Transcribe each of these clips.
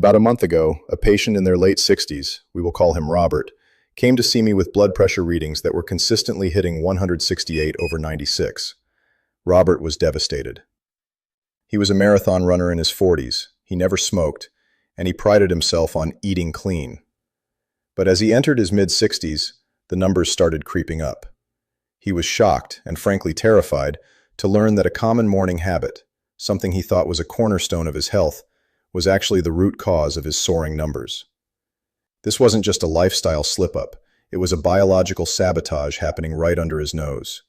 About a month ago, a patient in their late 60s, we will call him Robert, came to see me with blood pressure readings that were consistently hitting 168/96. Robert was devastated. He was a marathon runner in his 40s, he never smoked, and he prided himself on eating clean. But as he entered his mid-60s, the numbers started creeping up. He was shocked, and frankly terrified, to learn that a common morning habit, something he thought was a cornerstone of his health, was actually the root cause of his soaring numbers. This wasn't just a lifestyle slip-up, it was a biological sabotage happening right under his nose.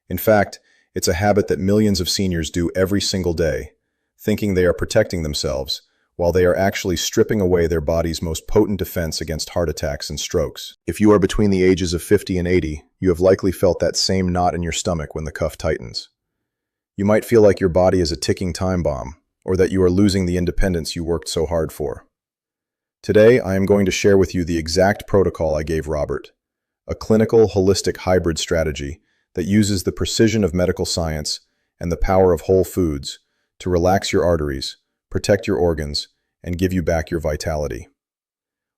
In fact, it's a habit that millions of seniors do every single day, thinking they are protecting themselves, while they are actually stripping away their body's most potent defense against heart attacks and strokes. If you are between the ages of 50 and 80, you have likely felt that same knot in your stomach when the cuff tightens. You might feel like your body is a ticking time bomb, or that you are losing the independence you worked so hard for. Today, I am going to share with you the exact protocol I gave Robert, a clinical, holistic hybrid strategy that uses the precision of medical science and the power of whole foods to relax your arteries, protect your organs, and give you back your vitality.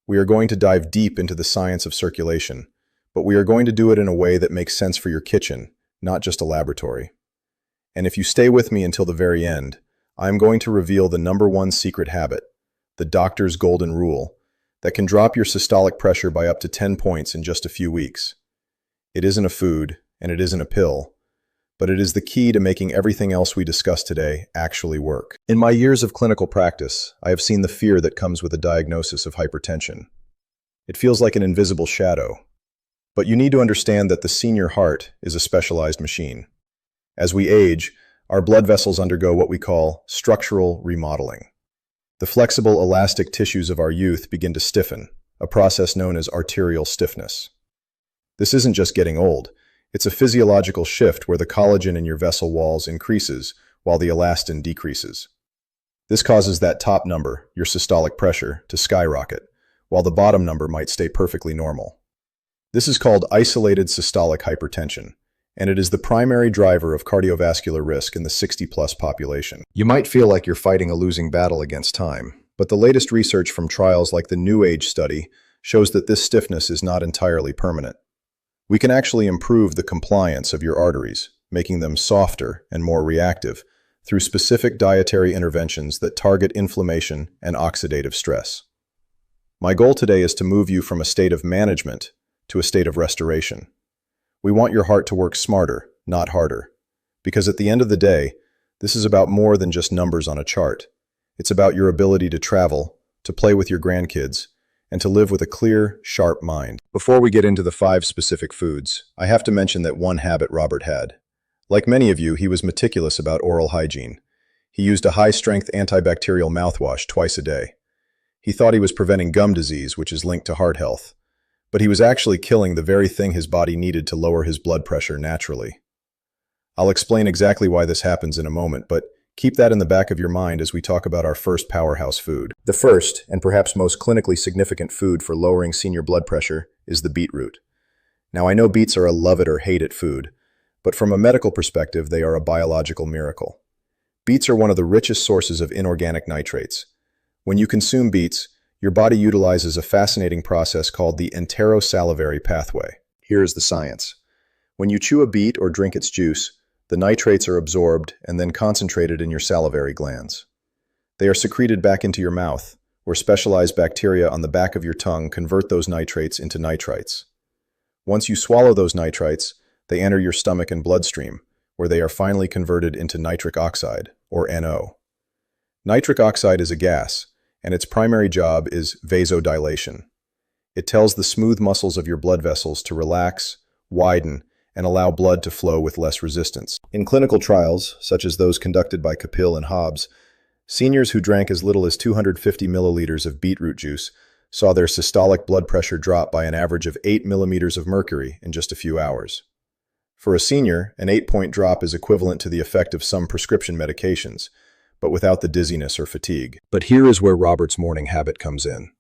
We are going to dive deep into the science of circulation, but we are going to do it in a way that makes sense for your kitchen, not just a laboratory. And if you stay with me until the very end, I am going to reveal the #1 secret habit, the doctor's golden rule, that can drop your systolic pressure by up to 10 points in just a few weeks. It isn't a food, and it isn't a pill, but it is the key to making everything else we discuss today actually work. In my years of clinical practice, I have seen the fear that comes with a diagnosis of hypertension. It feels like an invisible shadow. But you need to understand that the senior heart is a specialized machine. As we age, our blood vessels undergo what we call structural remodeling. The flexible, elastic tissues of our youth begin to stiffen, a process known as arterial stiffness. This isn't just getting old. It's a physiological shift where the collagen in your vessel walls increases while the elastin decreases. This causes that top number, your systolic pressure, to skyrocket, while the bottom number might stay perfectly normal. This is called isolated systolic hypertension, and it is the primary driver of cardiovascular risk in the 60-plus population. You might feel like you're fighting a losing battle against time, but the latest research from trials like the New Age study shows that this stiffness is not entirely permanent. We can actually improve the compliance of your arteries, making them softer and more reactive, through specific dietary interventions that target inflammation and oxidative stress. My goal today is to move you from a state of management to a state of restoration. We want your heart to work smarter, not harder. Because at the end of the day, this is about more than just numbers on a chart. It's about your ability to travel, to play with your grandkids, and to live with a clear, sharp mind. Before we get into the 5 specific foods, I have to mention that one habit Robert had. Like many of you, he was meticulous about oral hygiene. He used a high-strength antibacterial mouthwash twice a day. He thought he was preventing gum disease, which is linked to heart health. But he was actually killing the very thing his body needed to lower his blood pressure naturally. I'll explain exactly why this happens in a moment, but keep that in the back of your mind as we talk about our first powerhouse food. The first, and perhaps most clinically significant food for lowering senior blood pressure, is the beetroot. Now, I know beets are a love it or hate it food, but from a medical perspective, they are a biological miracle. Beets are one of the richest sources of inorganic nitrates. When you consume beets, your body utilizes a fascinating process called the enterosalivary pathway. Here is the science. When you chew a beet or drink its juice, the nitrates are absorbed and then concentrated in your salivary glands. They are secreted back into your mouth, where specialized bacteria on the back of your tongue convert those nitrates into nitrites. Once you swallow those nitrites, they enter your stomach and bloodstream, where they are finally converted into nitric oxide, or NO. Nitric oxide is a gas, and its primary job is vasodilation. It tells the smooth muscles of your blood vessels to relax, widen, and allow blood to flow with less resistance. In clinical trials, such as those conducted by Kapil and Hobbs, seniors who drank as little as 250 milliliters of beetroot juice saw their systolic blood pressure drop by an average of 8 millimeters of mercury in just a few hours. For a senior, an 8-point drop is equivalent to the effect of some prescription medications, but without the dizziness or fatigue. But here is where Robert's morning habit comes in.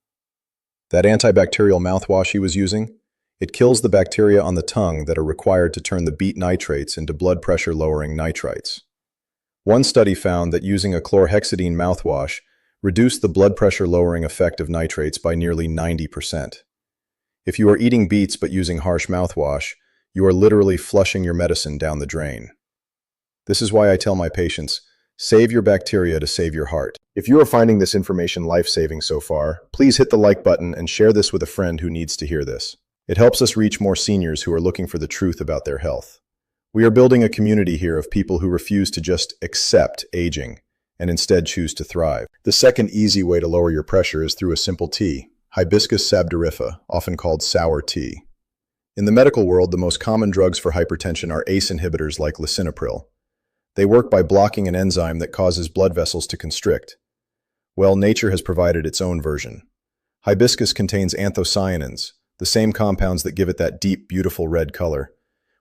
That antibacterial mouthwash he was using, it kills the bacteria on the tongue that are required to turn the beet nitrates into blood pressure-lowering nitrites. One study found that using a chlorhexidine mouthwash reduce the blood pressure lowering effect of nitrates by nearly 90%. If you are eating beets but using harsh mouthwash, you are literally flushing your medicine down the drain. This is why I tell my patients, save your bacteria to save your heart. If you are finding this information life-saving so far, please hit the like button and share this with a friend who needs to hear this. It helps us reach more seniors who are looking for the truth about their health. We are building a community here of people who refuse to just accept aging and instead choose to thrive. The second easy way to lower your pressure is through a simple tea, Hibiscus sabdariffa, often called sour tea. In the medical world, the most common drugs for hypertension are ACE inhibitors like lisinopril. They work by blocking an enzyme that causes blood vessels to constrict. Well, nature has provided its own version. Hibiscus contains anthocyanins, the same compounds that give it that deep, beautiful red color,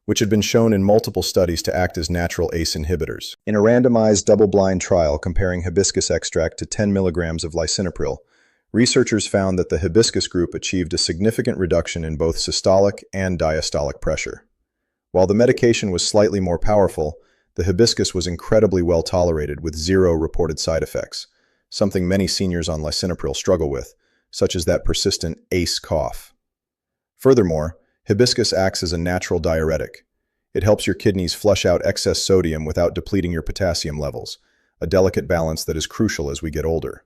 which had been shown in multiple studies to act as natural ACE inhibitors. In a randomized double-blind trial comparing hibiscus extract to 10 milligrams of lisinopril, researchers found that the hibiscus group achieved a significant reduction in both systolic and diastolic pressure. While the medication was slightly more powerful, the hibiscus was incredibly well tolerated with 0 reported side effects, something many seniors on lisinopril struggle with, such as that persistent ACE cough. Furthermore, hibiscus acts as a natural diuretic. It helps your kidneys flush out excess sodium without depleting your potassium levels, a delicate balance that is crucial as we get older.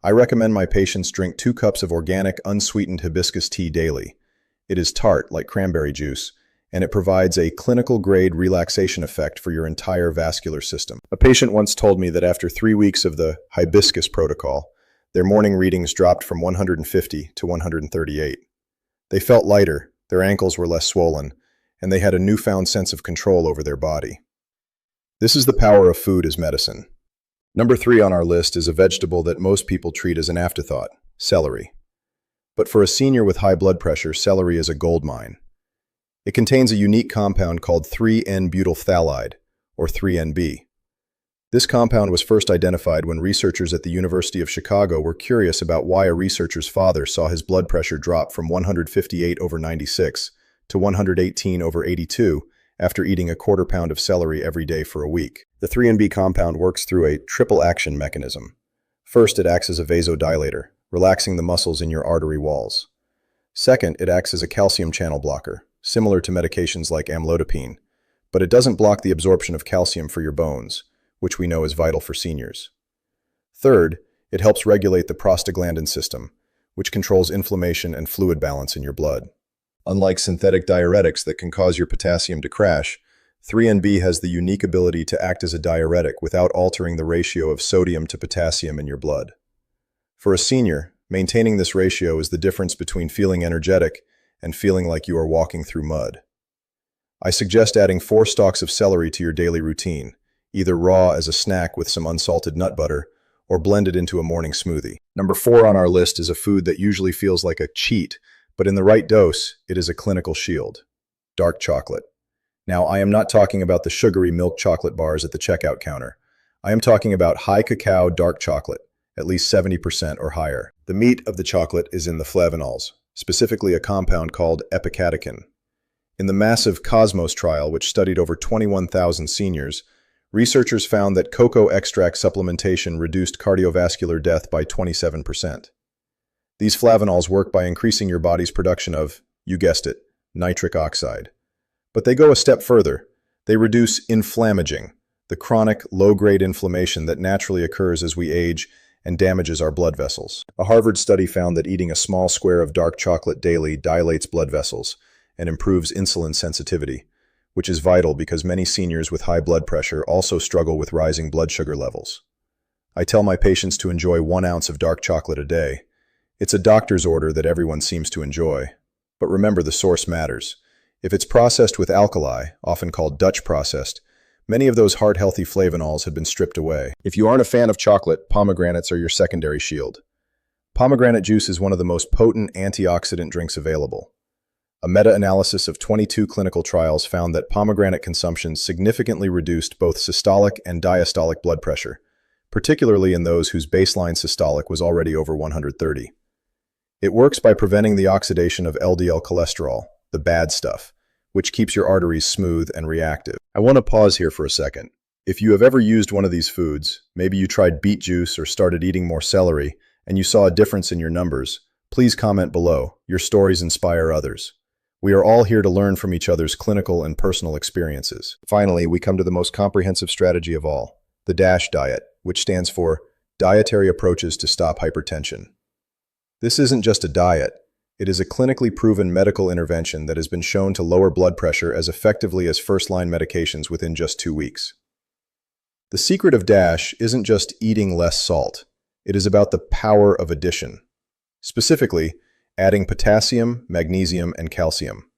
I recommend my patients drink 2 cups of organic, unsweetened hibiscus tea daily. It is tart, like cranberry juice, and it provides a clinical-grade relaxation effect for your entire vascular system. A patient once told me that after 3 weeks of the hibiscus protocol, their morning readings dropped from 150 to 138. They felt lighter, their ankles were less swollen, and they had a newfound sense of control over their body. This is the power of food as medicine. Number 3 on our list is a vegetable that most people treat as an afterthought, celery. But for a senior with high blood pressure, celery is a goldmine. It contains a unique compound called 3N-butyl phthalate, or 3NB. This compound was first identified when researchers at the University of Chicago were curious about why a researcher's father saw his blood pressure drop from 158/96 to 118/82 after eating a quarter pound of celery every day for a week. The 3NB compound works through a triple action mechanism. First, it acts as a vasodilator, relaxing the muscles in your artery walls. Second, it acts as a calcium channel blocker, similar to medications like amlodipine, but it doesn't block the absorption of calcium for your bones, which we know is vital for seniors. Third, it helps regulate the prostaglandin system, which controls inflammation and fluid balance in your blood. Unlike synthetic diuretics that can cause your potassium to crash, 3NB has the unique ability to act as a diuretic without altering the ratio of sodium to potassium in your blood. For a senior, maintaining this ratio is the difference between feeling energetic and feeling like you are walking through mud. I suggest adding 4 stalks of celery to your daily routine, either raw as a snack with some unsalted nut butter, or blended into a morning smoothie. Number 4 on our list is a food that usually feels like a cheat, but in the right dose, it is a clinical shield: dark chocolate. Now, I am not talking about the sugary milk chocolate bars at the checkout counter. I am talking about high cacao dark chocolate, at least 70% or higher. The meat of the chocolate is in the flavanols, specifically a compound called epicatechin. In the massive Cosmos trial, which studied over 21,000 seniors, researchers found that cocoa extract supplementation reduced cardiovascular death by 27%. These flavanols work by increasing your body's production of, you guessed it, nitric oxide. But they go a step further. They reduce inflammaging, the chronic, low-grade inflammation that naturally occurs as we age and damages our blood vessels. A Harvard study found that eating a small square of dark chocolate daily dilates blood vessels and improves insulin sensitivity, which is vital because many seniors with high blood pressure also struggle with rising blood sugar levels. I tell my patients to enjoy 1 ounce of dark chocolate a day. It's a doctor's order that everyone seems to enjoy. But remember, the source matters. If it's processed with alkali, often called Dutch processed, many of those heart-healthy flavanols have been stripped away. If you aren't a fan of chocolate, pomegranates are your secondary shield. Pomegranate juice is one of the most potent antioxidant drinks available. A meta-analysis of 22 clinical trials found that pomegranate consumption significantly reduced both systolic and diastolic blood pressure, particularly in those whose baseline systolic was already over 130. It works by preventing the oxidation of LDL cholesterol, the bad stuff, which keeps your arteries smooth and reactive. I want to pause here for a second. If you have ever used one of these foods, maybe you tried beet juice or started eating more celery, and you saw a difference in your numbers, please comment below. Your stories inspire others. We are all here to learn from each other's clinical and personal experiences. Finally, we come to the most comprehensive strategy of all, the DASH diet, which stands for Dietary Approaches to Stop Hypertension. This isn't just a diet. It is a clinically proven medical intervention that has been shown to lower blood pressure as effectively as first-line medications within just 2 weeks. The secret of DASH isn't just eating less salt. It is about the power of addition. Specifically, adding potassium, magnesium, and calcium.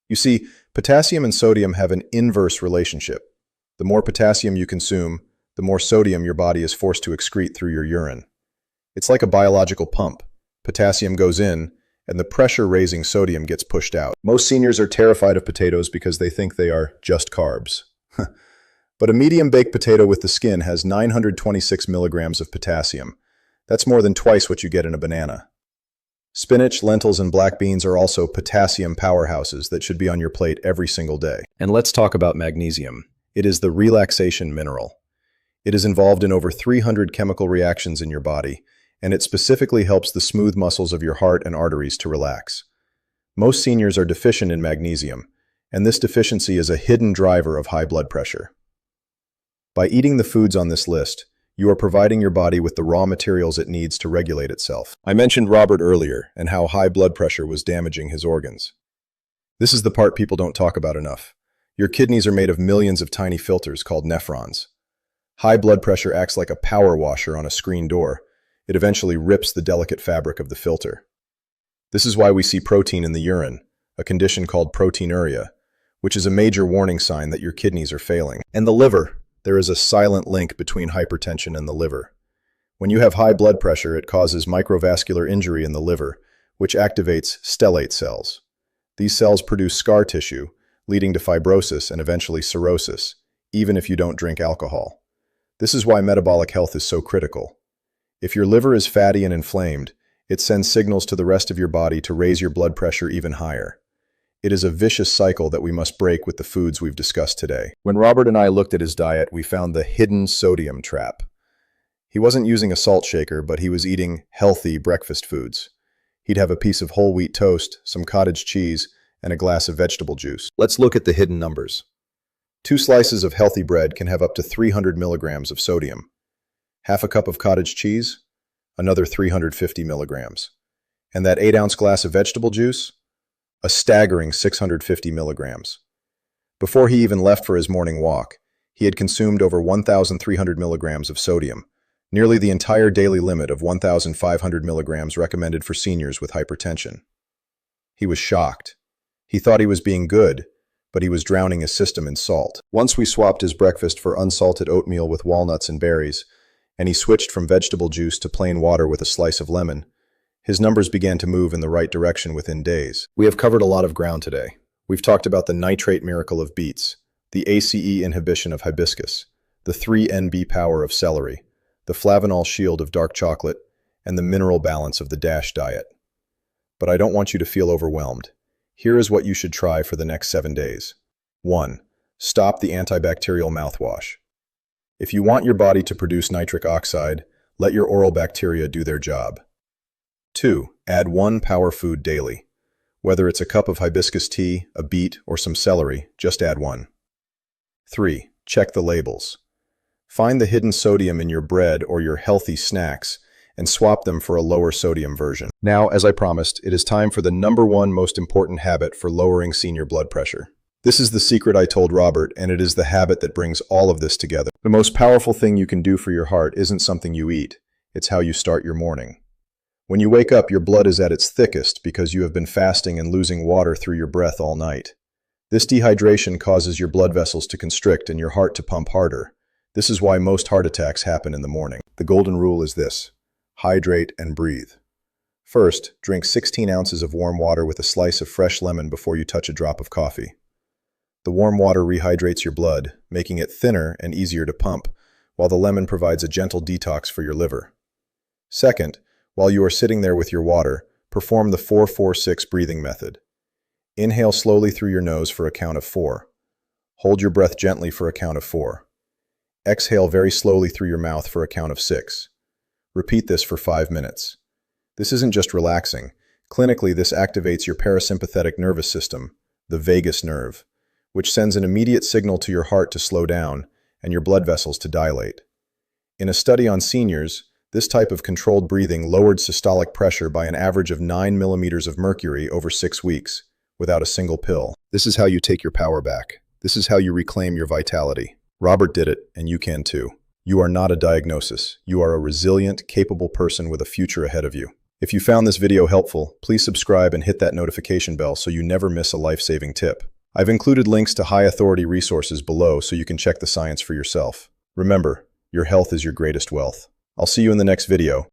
You see, potassium and sodium have an inverse relationship. The more potassium you consume, the more sodium your body is forced to excrete through your urine. It's like a biological pump. Potassium goes in, and the pressure-raising sodium gets pushed out. Most seniors are terrified of potatoes because they think they are just carbs. But a medium-baked potato with the skin has 926 milligrams of potassium. That's more than twice what you get in a banana. Spinach, lentils, and black beans are also potassium powerhouses that should be on your plate every single day. And let's talk about magnesium. It is the relaxation mineral. It is involved in over 300 chemical reactions in your body, and it specifically helps the smooth muscles of your heart and arteries to relax. Most seniors are deficient in magnesium, and this deficiency is a hidden driver of high blood pressure. By eating the foods on this list, you are providing your body with the raw materials it needs to regulate itself. I mentioned Robert earlier and how high blood pressure was damaging his organs. This is the part people don't talk about enough. Your kidneys are made of millions of tiny filters called nephrons. High blood pressure acts like a power washer on a screen door. It eventually rips the delicate fabric of the filter. This is why we see protein in the urine, a condition called proteinuria, which is a major warning sign that your kidneys are failing. And the liver. There is a silent link between hypertension and the liver. When you have high blood pressure, it causes microvascular injury in the liver, which activates stellate cells. These cells produce scar tissue, leading to fibrosis and eventually cirrhosis, even if you don't drink alcohol. This is why metabolic health is so critical. If your liver is fatty and inflamed, it sends signals to the rest of your body to raise your blood pressure even higher. It is a vicious cycle that we must break with the foods we've discussed today. When Robert and I looked at his diet, we found the hidden sodium trap. He wasn't using a salt shaker, but he was eating healthy breakfast foods. He'd have a piece of whole wheat toast, some cottage cheese, and a glass of vegetable juice. Let's look at the hidden numbers. 2 slices of healthy bread can have up to 300 milligrams of sodium. Half a cup of cottage cheese, another 350 milligrams. And that 8-ounce glass of vegetable juice, a staggering 650 milligrams. Before he even left for his morning walk, he had consumed over 1,300 milligrams of sodium, nearly the entire daily limit of 1,500 milligrams recommended for seniors with hypertension. He was shocked. He thought he was being good, but he was drowning his system in salt. Once we swapped his breakfast for unsalted oatmeal with walnuts and berries, and he switched from vegetable juice to plain water with a slice of lemon, his numbers began to move in the right direction within days. We have covered a lot of ground today. We've talked about the nitrate miracle of beets, the ACE inhibition of hibiscus, the 3NB power of celery, the flavanol shield of dark chocolate, and the mineral balance of the DASH diet. But I don't want you to feel overwhelmed. Here is what you should try for the next 7 days. 1. Stop the antibacterial mouthwash. If you want your body to produce nitric oxide, let your oral bacteria do their job. 2. Add 1 power food daily. Whether it's a cup of hibiscus tea, a beet, or some celery, just add 1. 3. Check the labels. Find the hidden sodium in your bread or your healthy snacks and swap them for a lower sodium version. Now, as I promised, it is time for the #1 most important habit for lowering senior blood pressure. This is the secret I told Robert, and it is the habit that brings all of this together. The most powerful thing you can do for your heart isn't something you eat. It's how you start your morning. When you wake up, your blood is at its thickest because you have been fasting and losing water through your breath all night. This dehydration causes your blood vessels to constrict and your heart to pump harder. This is why most heart attacks happen in the morning. The golden rule is this: hydrate and breathe. First, drink 16 ounces of warm water with a slice of fresh lemon before you touch a drop of coffee. The warm water rehydrates your blood, making it thinner and easier to pump, while the lemon provides a gentle detox for your liver. Second, while you are sitting there with your water, perform the 4-4-6 breathing method. Inhale slowly through your nose for a count of 4. Hold your breath gently for a count of 4. Exhale very slowly through your mouth for a count of 6. Repeat this for 5 minutes. This isn't just relaxing. Clinically, this activates your parasympathetic nervous system, the vagus nerve, which sends an immediate signal to your heart to slow down and your blood vessels to dilate. In a study on seniors, this type of controlled breathing lowered systolic pressure by an average of 9 millimeters of mercury over 6 weeks, without a single pill. This is how you take your power back. This is how you reclaim your vitality. Robert did it, and you can too. You are not a diagnosis. You are a resilient, capable person with a future ahead of you. If you found this video helpful, please subscribe and hit that notification bell so you never miss a life-saving tip. I've included links to high-authority resources below so you can check the science for yourself. Remember, your health is your greatest wealth. I'll see you in the next video.